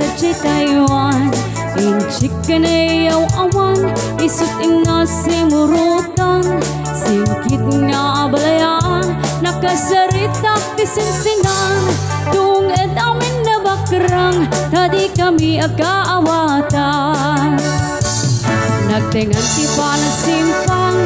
sa Taiwan. Inchik ka na yaw awan, isut inasimurutan. Singkit nga abalayaan, nakasaritak tisinsingan. Tunged amin na bakrang, tadi kami agkaawatan. Nagtengan ti pa ng simpang,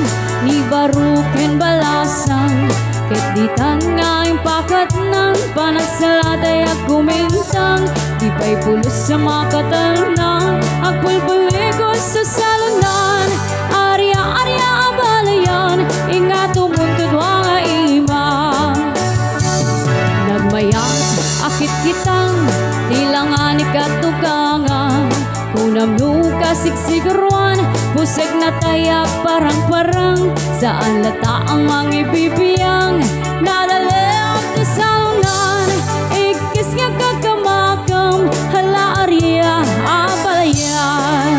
ni baruken balasan. Keditan nga yung pakat ng panagsalatay at kumintang. Di ba'y pulos sa makatalunang, agpulbuligos sa salunan. Arya-arya abalayan, ingato muntod wanga imang. Nagmayang akit kitang, tilangan ikatugangan. Kunam nuka sigsiguruan, puseg na tayak parang-parang. Saan lata ang mga ibibiyang, nadaleang tisaungan. Ikis nga kakamakam, hala arya abalayan.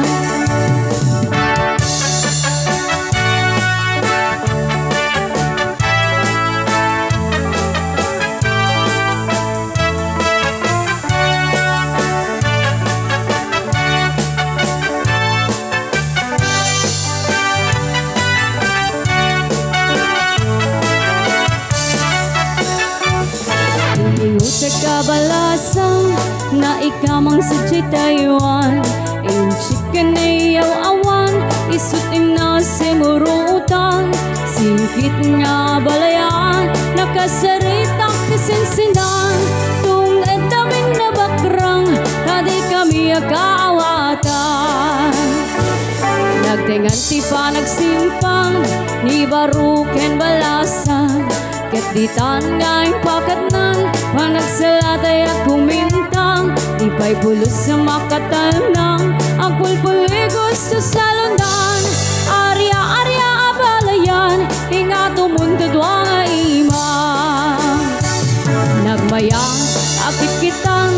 Kabalasan na ikamang sa Taiwan. Inchik ka na yaw awan, isut inasimurutan. Singkit nga balayan, nakasaritak kisinsinan. Tunged daming na bakrang, tadi kami agkaawatan. Nagtengan ti pa nagsimpang, ni baruken balasan. Keditan nga yung pakat ng panagsalatay at kumintang. Di ba'y pulos sa makatalunang, agpulpuligos sa salunan. Arya-arya abalayan, ingato muntod wanga imang. Nagmayang akit kitang,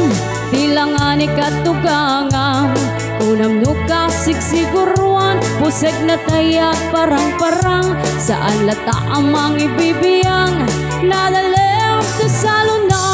tilangan ikatugangang. Kunam nuka sigsiguruan, puseg na tayak parang-parang. Saan lata ang mga ibibiyang, nadalew sa salunan.